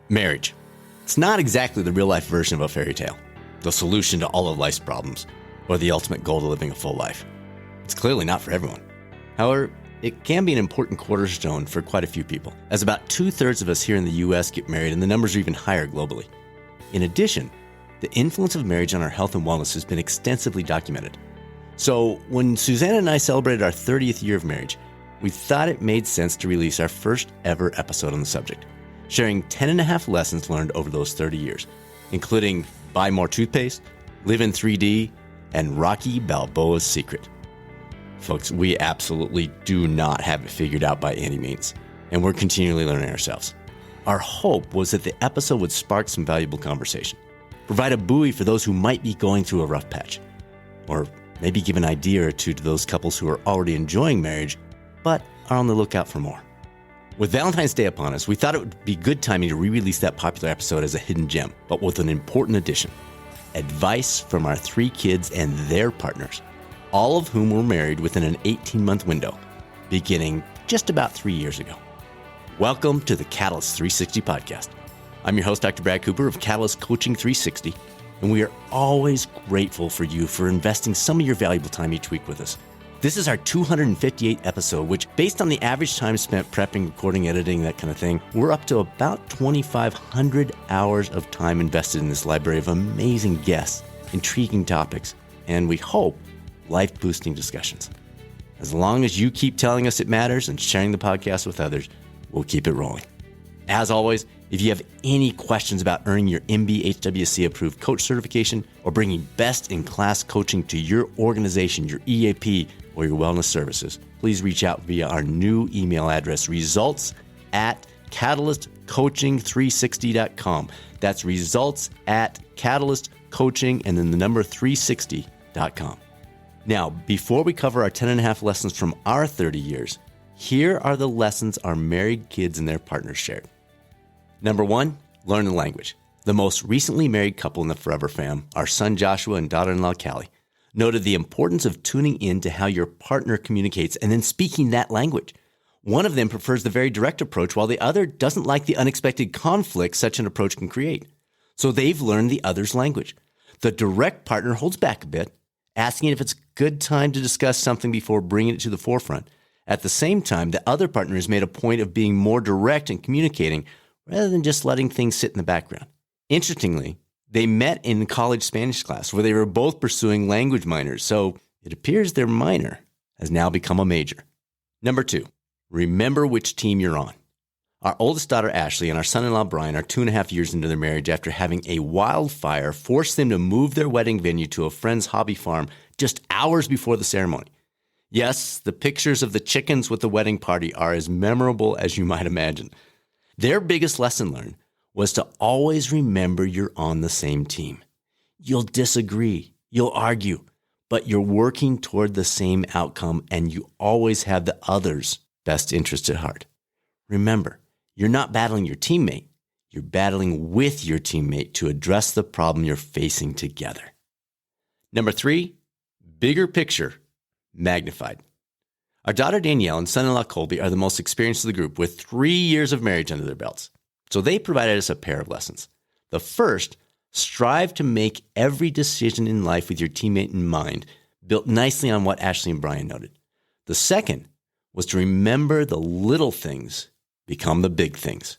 Marriage. It's not exactly the real-life version of a fairy tale, the solution to all of life's problems, or the ultimate goal to living a full life. It's clearly not for everyone. However, it can be an important cornerstone for quite a few people, as about 2/3 of us here in the U.S. get married, and the numbers are even higher globally. In addition, the influence of marriage on our health and wellness has been extensively documented. So when Suzanna and I celebrated our 30th year of marriage, we thought it made sense to release our first ever episode on the subject, sharing 10.5 lessons learned over those 30 years, including buy more toothpaste, live in 3D, and Rocky Balboa's secret. Folks, we absolutely do not have it figured out by any means, and we're continually learning ourselves. Our hope was that the episode would spark some valuable conversation, provide a buoy for those who might be going through a rough patch, or maybe give an idea or two to those couples who are already enjoying marriage, but are on the lookout for more. With Valentine's Day upon us, we thought it would be good timing to re-release that popular episode as a hidden gem, but with an important addition: advice from our 3 kids and their partners, all of whom were married within an 18-month window, beginning just about 3 years ago. Welcome to the Catalyst 360 podcast. I'm your host, Dr. Brad Cooper of Catalyst Coaching 360, and we are always grateful for you for investing some of your valuable time each week with us. This is our 258th episode, which, based on the average time spent prepping, recording, editing, that kind of thing, we're up to about 2,500 hours of time invested in this library of amazing guests, intriguing topics, and we hope life-boosting discussions. As long as you keep telling us it matters and sharing the podcast with others, we'll keep it rolling. As always, if you have any questions about earning your MBHWC approved coach certification or bringing best-in-class coaching to your organization, your EAP, or your wellness services, please reach out via our new email address, results@catalystcoaching360.com. That's results@catalystcoaching and then the number 360.com. Now, before we cover our 10.5 lessons from our 30 years, here are the lessons our married kids and their partners shared. Number 1, learn the language. The most recently married couple in the Forever Fam, our son Joshua and daughter-in-law Callie, noted the importance of tuning in to how your partner communicates and then speaking that language. One of them prefers the very direct approach, while the other doesn't like the unexpected conflict such an approach can create. So they've learned the other's language. The direct partner holds back a bit, asking if it's a good time to discuss something before bringing it to the forefront. At the same time, the other partner has made a point of being more direct in communicating rather than just letting things sit in the background. Interestingly, they met in college Spanish class where they were both pursuing language minors, so it appears their minor has now become a major. Number 2, remember which team you're on. Our oldest daughter, Ashley, and our son-in-law, Brian, are 2.5 years into their marriage after having a wildfire force them to move their wedding venue to a friend's hobby farm just hours before the ceremony. Yes, the pictures of the chickens with the wedding party are as memorable as you might imagine. Their biggest lesson learned was to always remember you're on the same team. You'll disagree, you'll argue, but you're working toward the same outcome and you always have the other's best interest at heart. Remember, you're not battling your teammate, you're battling with your teammate to address the problem you're facing together. Number 3, bigger picture, magnified. Our daughter Danielle and son-in-law Colby are the most experienced of the group with 3 years of marriage under their belts. So they provided us a pair of lessons. The first, strive to make every decision in life with your teammate in mind, built nicely on what Ashley and Brian noted. The second was to remember the little things become the big things.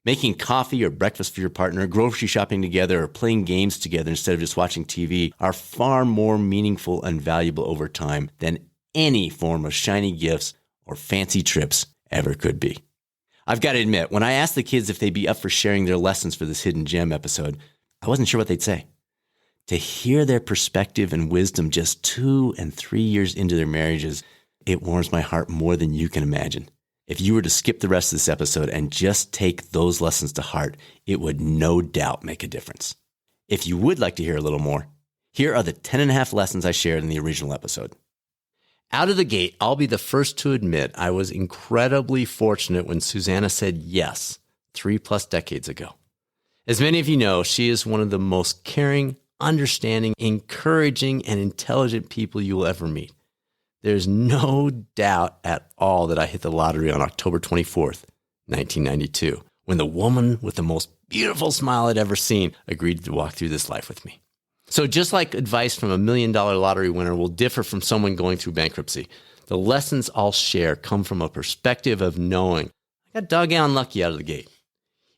Making coffee or breakfast for your partner, grocery shopping together, or playing games together instead of just watching TV are far more meaningful and valuable over time than any form of shiny gifts or fancy trips ever could be. I've got to admit, when I asked the kids if they'd be up for sharing their lessons for this Hidden Gem episode, I wasn't sure what they'd say. To hear their perspective and wisdom just 2 and 3 years into their marriages, it warms my heart more than you can imagine. If you were to skip the rest of this episode and just take those lessons to heart, it would no doubt make a difference. If you would like to hear a little more, here are the 10.5 lessons I shared in the original episode. Out of the gate, I'll be the first to admit I was incredibly fortunate when Suzanna said yes 3+ decades ago. As many of you know, she is one of the most caring, understanding, encouraging, and intelligent people you will ever meet. There's no doubt at all that I hit the lottery on October 24th, 1992, when the woman with the most beautiful smile I'd ever seen agreed to walk through this life with me. So just like advice from a $1 million lottery winner will differ from someone going through bankruptcy, the lessons I'll share come from a perspective of knowing I got doggone lucky out of the gate.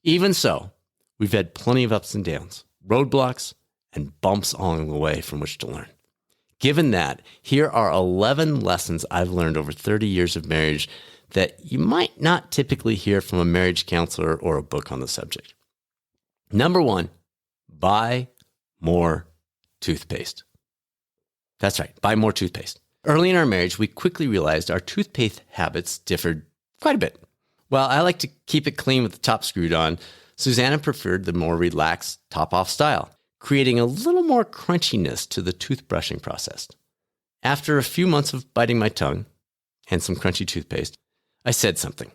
Even so, we've had plenty of ups and downs, roadblocks, and bumps along the way from which to learn. Given that, here are 11 lessons I've learned over 30 years of marriage that you might not typically hear from a marriage counselor or a book on the subject. Number 1, buy more toothpaste. That's right, buy more toothpaste. Early in our marriage, we quickly realized our toothpaste habits differed quite a bit. While I like to keep it clean with the top screwed on, Suzanna preferred the more relaxed top-off style, creating a little more crunchiness to the toothbrushing process. After a few months of biting my tongue and some crunchy toothpaste, I said something.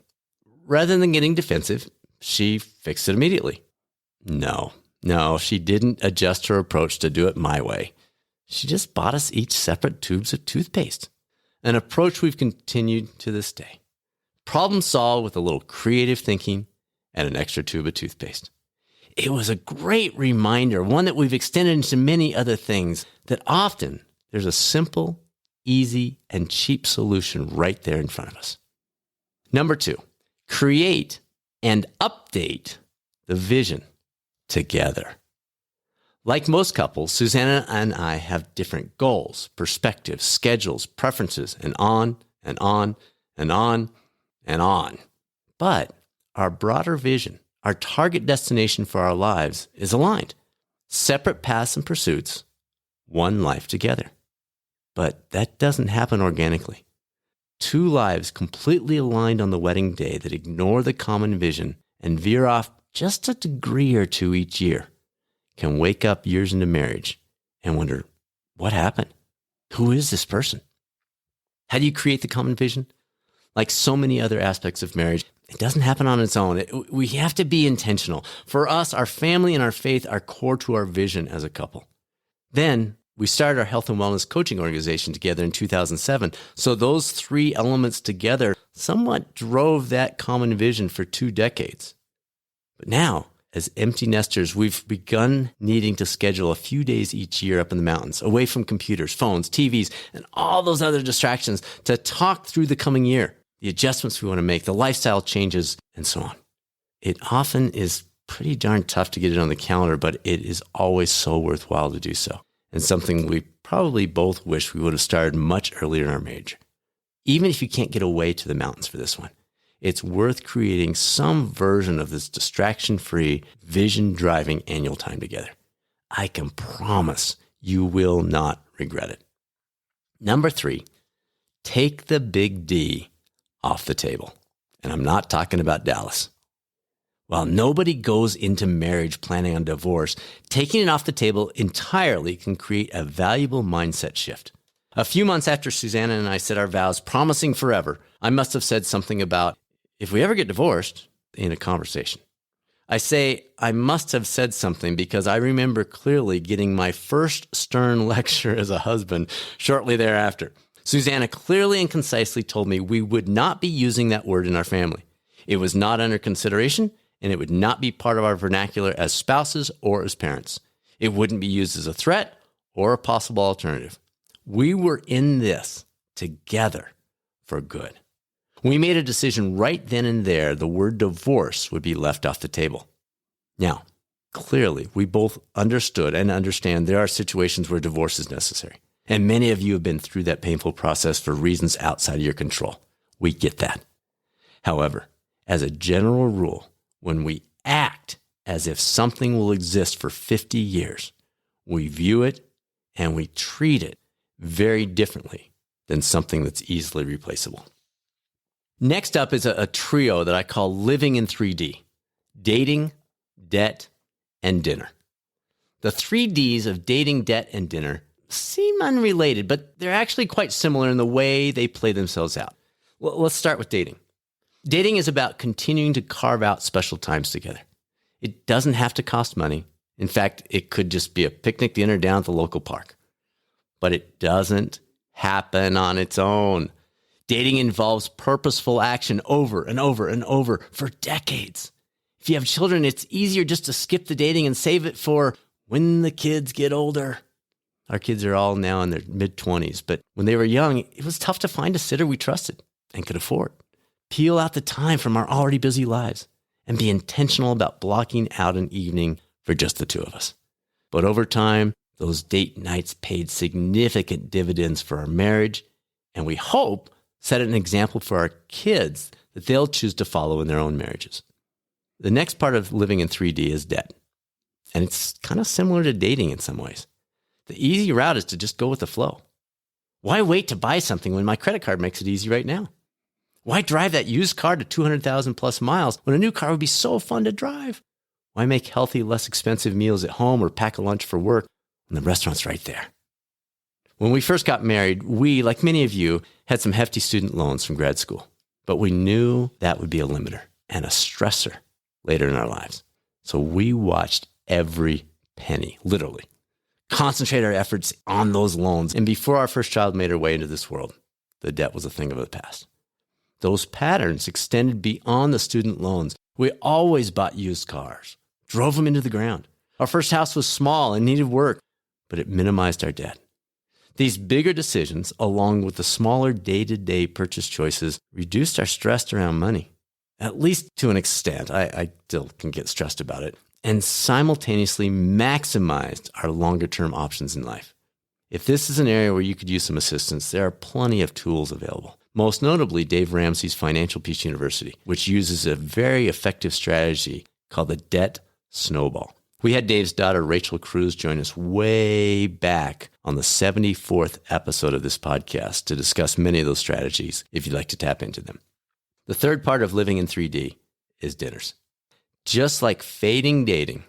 Rather than getting defensive, she fixed it immediately. No, she didn't adjust her approach to do it my way. She just bought us each separate tubes of toothpaste, an approach we've continued to this day. Problem solved with a little creative thinking and an extra tube of toothpaste. It was a great reminder, one that we've extended into many other things, that often there's a simple, easy, and cheap solution right there in front of us. Number 2, create and update the vision together. Like most couples, Suzanna and I have different goals, perspectives, schedules, preferences, and on and on and on and on. But our broader vision, our target destination for our lives is aligned. Separate paths and pursuits, one life together. But that doesn't happen organically. 2 lives completely aligned on the wedding day that ignore the common vision and veer off just a degree or 2 each year can wake up years into marriage and wonder, what happened? Who is this person? How do you create the common vision? Like so many other aspects of marriage, it doesn't happen on its own. We have to be intentional. For us, our family and our faith are core to our vision as a couple. Then we started our health and wellness coaching organization together in 2007. So those 3 elements together somewhat drove that common vision for 2 decades. But now, as empty nesters, we've begun needing to schedule a few days each year up in the mountains, away from computers, phones, TVs, and all those other distractions to talk through the coming year, the adjustments we want to make, the lifestyle changes, and so on. It often is pretty darn tough to get it on the calendar, but it is always so worthwhile to do so, and something we probably both wish we would have started much earlier in our marriage. Even if you can't get away to the mountains for this one, it's worth creating some version of this distraction-free, vision-driving annual time together. I can promise you will not regret it. Number 3, take the big D off the table. And I'm not talking about Dallas. While nobody goes into marriage planning on divorce, taking it off the table entirely can create a valuable mindset shift. A few months after Suzanna and I said our vows, promising forever, I must have said something about, if we ever get divorced, in a conversation. I say I must have said something because I remember clearly getting my first stern lecture as a husband shortly thereafter. Suzanna clearly and concisely told me we would not be using that word in our family. It was not under consideration, and it would not be part of our vernacular as spouses or as parents. It wouldn't be used as a threat or a possible alternative. We were in this together for good. We made a decision right then and there the word divorce would be left off the table. Now, clearly, we both understood and understand there are situations where divorce is necessary. And many of you have been through that painful process for reasons outside of your control. We get that. However, as a general rule, when we act as if something will exist for 50 years, we view it and we treat it very differently than something that's easily replaceable. Next up is a trio that I call living in 3D: dating, debt, and dinner. The 3 Ds of dating, debt, and dinner seem unrelated, but they're actually quite similar in the way they play themselves out. Well, let's start with dating. Dating is about continuing to carve out special times together. It doesn't have to cost money. In fact, it could just be a picnic dinner down at the local park. But it doesn't happen on its own. Dating involves purposeful action over and over and over for decades. If you have children, it's easier just to skip the dating and save it for when the kids get older. Our kids are all now in their mid-20s, but when they were young, it was tough to find a sitter we trusted and could afford. Peel out the time from our already busy lives and be intentional about blocking out an evening for just the two of us. But over time, those date nights paid significant dividends for our marriage, and we hope set an example for our kids that they'll choose to follow in their own marriages. The next part of living in 3D is debt. And it's kind of similar to dating in some ways. The easy route is to just go with the flow. Why wait to buy something when my credit card makes it easy right now? Why drive that used car to 200,000 plus miles when a new car would be so fun to drive? Why make healthy, less expensive meals at home or pack a lunch for work when the restaurant's right there? When we first got married, we, like many of you, had some hefty student loans from grad school. But we knew that would be a limiter and a stressor later in our lives. So we watched every penny, literally. Concentrate our efforts on those loans. And before our first child made her way into this world, the debt was a thing of the past. Those patterns extended beyond the student loans. We always bought used cars, drove them into the ground. Our first house was small and needed work, but it minimized our debt. These bigger decisions, along with the smaller day-to-day purchase choices, reduced our stress around money, at least to an extent. I still can get stressed about it, and simultaneously maximized our longer-term options in life. If this is an area where you could use some assistance, there are plenty of tools available. Most notably, Dave Ramsey's Financial Peace University, which uses a very effective strategy called the debt snowball. We had Dave's daughter, Rachel Cruz, join us way back on the 74th episode of this podcast to discuss many of those strategies if you'd like to tap into them. The third part of living in 3D is dinners. Just like fading dating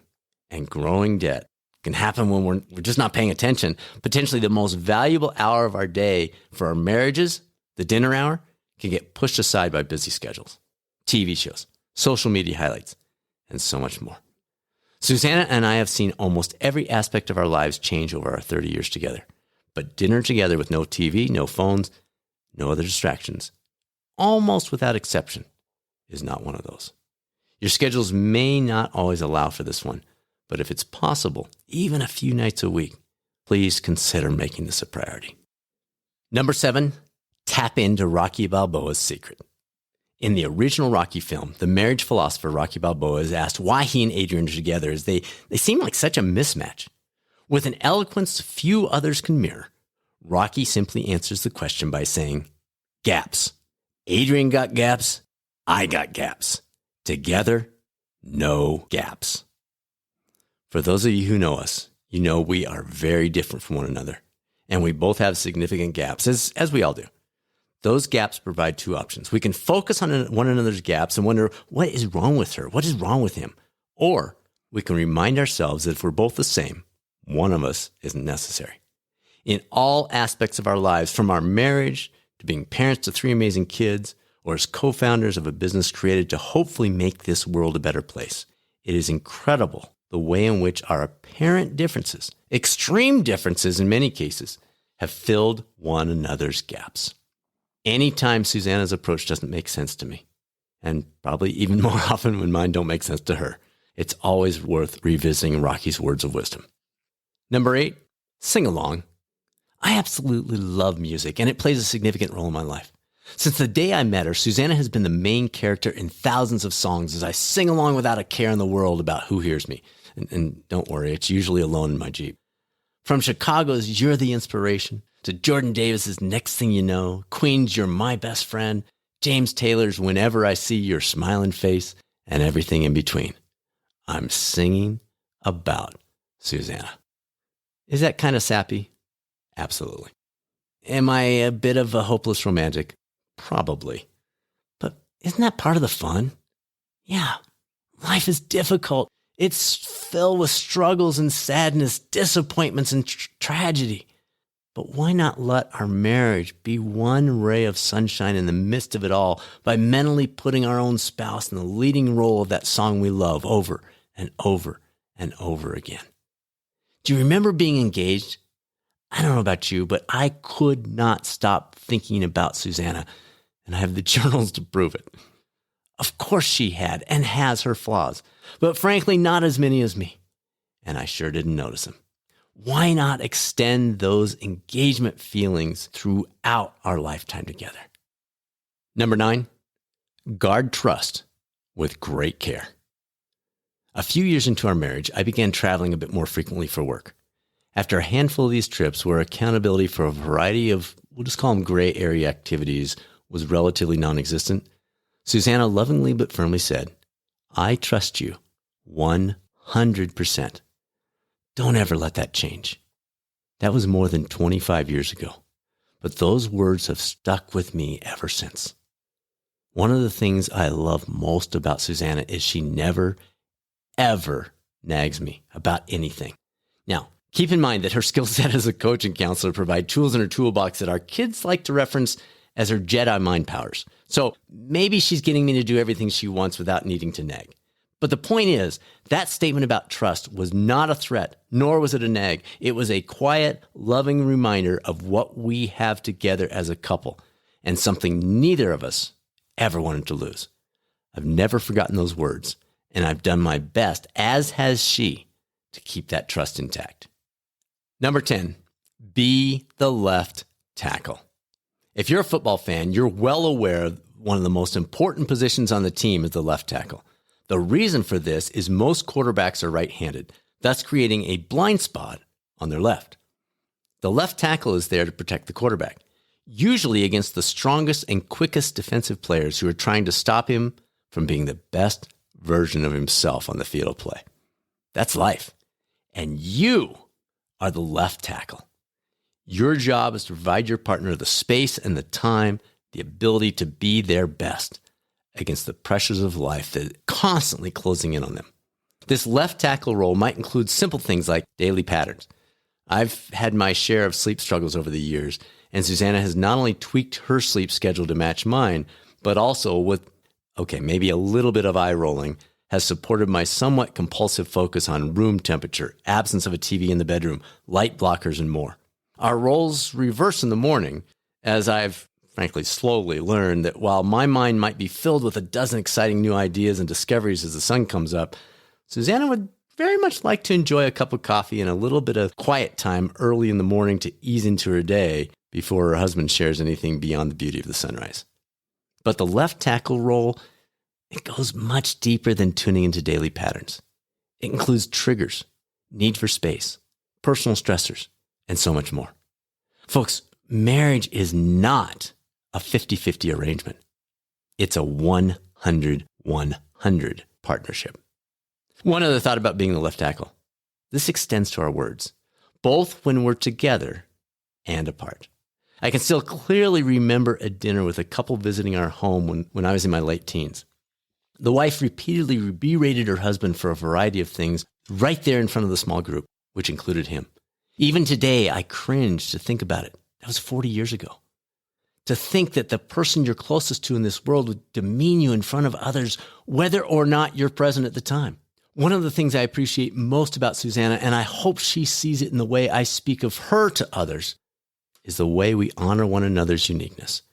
and growing debt can happen when we're just not paying attention, potentially the most valuable hour of our day for our marriages, the dinner hour, can get pushed aside by busy schedules, TV shows, social media highlights, and so much more. Suzanna and I have seen almost every aspect of our lives change over our 30 years together. But dinner together with no TV, no phones, no other distractions, almost without exception, is not one of those. Your schedules may not always allow for this one, but if it's possible, even a few nights a week, please consider making this a priority. Number 7, tap into Rocky Balboa's secret. In the original Rocky film, the marriage philosopher Rocky Balboa is asked why he and Adrian are together as they seem like such a mismatch. With an eloquence few others can mirror, Rocky simply answers the question by saying, gaps. Adrian got gaps, I got gaps. Together, no gaps. For those of you who know us, you know we are very different from one another, and we both have significant gaps, as we all do. Those gaps provide two options. We can focus on one another's gaps and wonder, what is wrong with her? What is wrong with him? Or we can remind ourselves that if we're both the same, one of us isn't necessary. In all aspects of our lives, from our marriage to being parents to 3 amazing kids, or as co-founders of a business created to hopefully make this world a better place, it is incredible the way in which our apparent differences, extreme differences in many cases, have filled one another's gaps. Anytime Suzanna's approach doesn't make sense to me, and probably even more often when mine don't make sense to her, it's always worth revisiting Rocky's words of wisdom. Number 8, sing along. I absolutely love music, and it plays a significant role in my life. Since the day I met her, Suzanna has been the main character in thousands of songs as I sing along without a care in the world about who hears me. And don't worry, it's usually alone in my Jeep. From Chicago's You're the Inspiration, to Jordan Davis's Next Thing You Know, Queen's You're My Best Friend, James Taylor's Whenever I See Your Smiling Face, and everything in between. I'm singing about Suzanna. Is that kind of sappy? Absolutely. Am I a bit of a hopeless romantic? Probably. But isn't that part of the fun? Yeah, life is difficult. It's filled with struggles and sadness, disappointments and tragedy. But why not let our marriage be one ray of sunshine in the midst of it all by mentally putting our own spouse in the leading role of that song we love over and over and over again? Do you remember being engaged? I don't know about you, but I could not stop thinking about Suzanna, and I have the journals to prove it. Of course she had and has her flaws, but frankly, not as many as me. And I sure didn't notice them. Why not extend those engagement feelings throughout our lifetime together? Number 9, guard trust with great care. A few years into our marriage, I began traveling a bit more frequently for work. After a handful of these trips where accountability for a variety of, we'll just call them gray area activities, was relatively non-existent, Suzanna lovingly but firmly said, "I trust you 100%. Don't ever let that change." That was more than 25 years ago, but those words have stuck with me ever since. One of the things I love most about Suzanna is she never, ever nags me about anything. Now, keep in mind that her skill set as a coach and counselor provide tools in her toolbox that our kids like to reference as her Jedi mind powers. So maybe she's getting me to do everything she wants without needing to nag. But the point is, that statement about trust was not a threat, nor was it a nag. It was a quiet, loving reminder of what we have together as a couple, and something neither of us ever wanted to lose. I've never forgotten those words, and I've done my best, as has she, to keep that trust intact. Number 10, be the left tackle. If you're a football fan, you're well aware one of the most important positions on the team is the left tackle. The reason for this is most quarterbacks are right-handed, thus creating a blind spot on their left. The left tackle is there to protect the quarterback, usually against the strongest and quickest defensive players who are trying to stop him from being the best version of himself on the field of play. That's life. And you are the left tackle. Your job is to provide your partner the space and the time, the ability to be their best against the pressures of life that are constantly closing in on them. This left tackle role might include simple things like daily patterns. I've had my share of sleep struggles over the years, and Suzanna has not only tweaked her sleep schedule to match mine, but also with, maybe a little bit of eye rolling, has supported my somewhat compulsive focus on room temperature, absence of a TV in the bedroom, light blockers, and more. Our roles reverse in the morning, as I've frankly slowly learned that while my mind might be filled with a dozen exciting new ideas and discoveries as the sun comes up, Suzanna would very much like to enjoy a cup of coffee and a little bit of quiet time early in the morning to ease into her day before her husband shares anything beyond the beauty of the sunrise. But the left tackle role, it goes much deeper than tuning into daily patterns. It includes triggers, need for space, personal stressors, and so much more. Folks, marriage is not a 50-50 arrangement. It's a 100-100 partnership. One other thought about being the left tackle. This extends to our words, both when we're together and apart. I can still clearly remember a dinner with a couple visiting our home when I was in my late teens. The wife repeatedly berated her husband for a variety of things right there in front of the small group, which included him. Even today, I cringe to think about it. That was 40 years ago. To think that the person you're closest to in this world would demean you in front of others, whether or not you're present at the time. One of the things I appreciate most about Suzanna, and I hope she sees it in the way I speak of her to others, is the way we honor one another's uniqueness.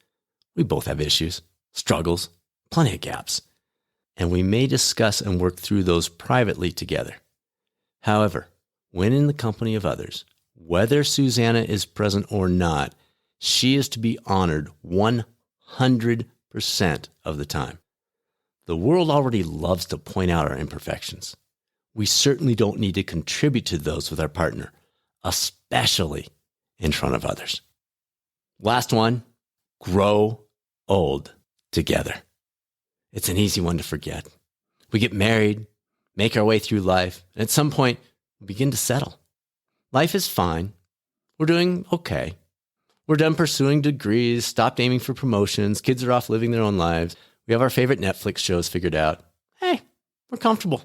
We both have issues, struggles, plenty of gaps, and we may discuss and work through those privately together. However, when in the company of others, whether Suzanna is present or not, she is to be honored 100% of the time. The world already loves to point out our imperfections. We certainly don't need to contribute to those with our partner, especially in front of others. Last one, grow old together. It's an easy one to forget. We get married, make our way through life, and at some point, we begin to settle. Life is fine. We're doing okay. We're done pursuing degrees, stopped aiming for promotions, kids are off living their own lives. We have our favorite Netflix shows figured out. Hey, we're comfortable.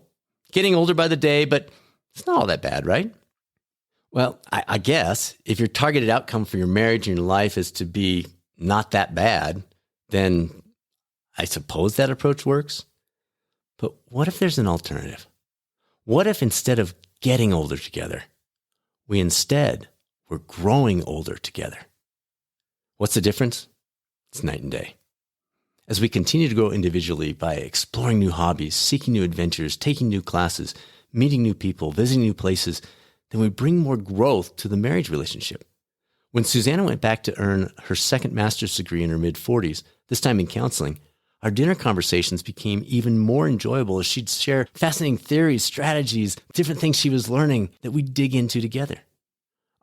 Getting older by the day, but it's not all that bad, right? Well, I guess if your targeted outcome for your marriage and your life is to be not that bad, then I suppose that approach works. But what if there's an alternative? What if instead of getting older together, we're growing older together? What's the difference? It's night and day. As we continue to grow individually by exploring new hobbies, seeking new adventures, taking new classes, meeting new people, visiting new places, then we bring more growth to the marriage relationship. When Suzanna went back to earn her second master's degree in her mid-40s, this time in counseling, our dinner conversations became even more enjoyable as she'd share fascinating theories, strategies, different things she was learning that we'd dig into together.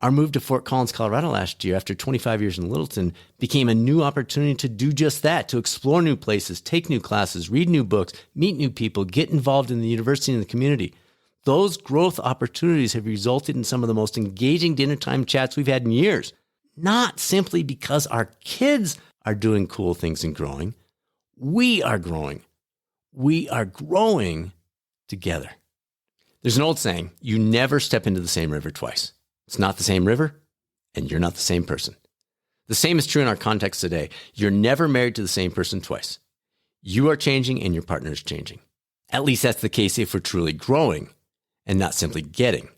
Our move to Fort Collins, Colorado last year after 25 years in Littleton became a new opportunity to do just that, to explore new places, take new classes, read new books, meet new people, get involved in the university and the community. Those growth opportunities have resulted in some of the most engaging dinner time chats we've had in years, not simply because our kids are doing cool things and growing. We are growing. We are growing together. There's an old saying, you never step into the same river twice. It's not the same river, and you're not the same person. The same is true in our context today. You're never married to the same person twice. You are changing and your partner is changing. At least that's the case if we're truly growing and not simply getting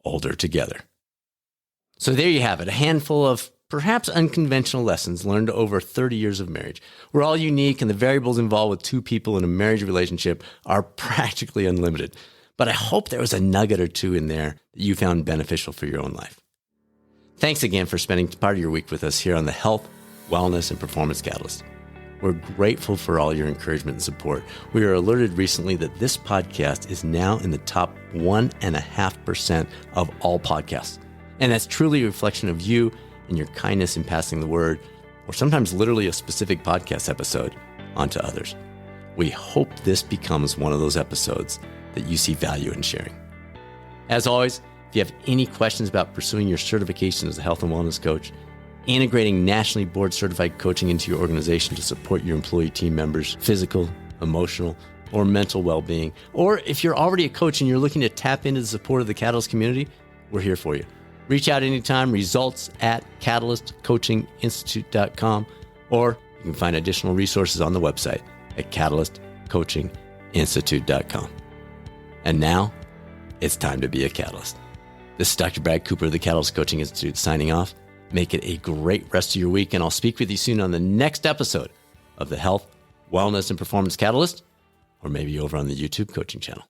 older together. So there you have it, a handful of perhaps unconventional lessons learned over 30 years of marriage. We're all unique, and the variables involved with two people in a marriage relationship are practically unlimited. But I hope there was a nugget or two in there that you found beneficial for your own life. Thanks again for spending part of your week with us here on the Health, Wellness, and Performance Catalyst. We're grateful for all your encouragement and support. We were alerted recently that this podcast is now in the top 1.5% of all podcasts. And that's truly a reflection of you and your kindness in passing the word, or sometimes literally a specific podcast episode, onto others. We hope this becomes one of those episodes that you see value in sharing. As always, if you have any questions about pursuing your certification as a health and wellness coach, integrating nationally board certified coaching into your organization to support your employee team members' physical, emotional, or mental well-being, or if you're already a coach and you're looking to tap into the support of the Catalyst community, we're here for you. Reach out anytime, results@catalystcoachinginstitute.com, or you can find additional resources on the website at catalystcoachinginstitute.com. And now, it's time to be a catalyst. This is Dr. Brad Cooper of the Catalyst Coaching Institute signing off. Make it a great rest of your week, and I'll speak with you soon on the next episode of the Health, Wellness, and Performance Catalyst, or maybe over on the YouTube coaching channel.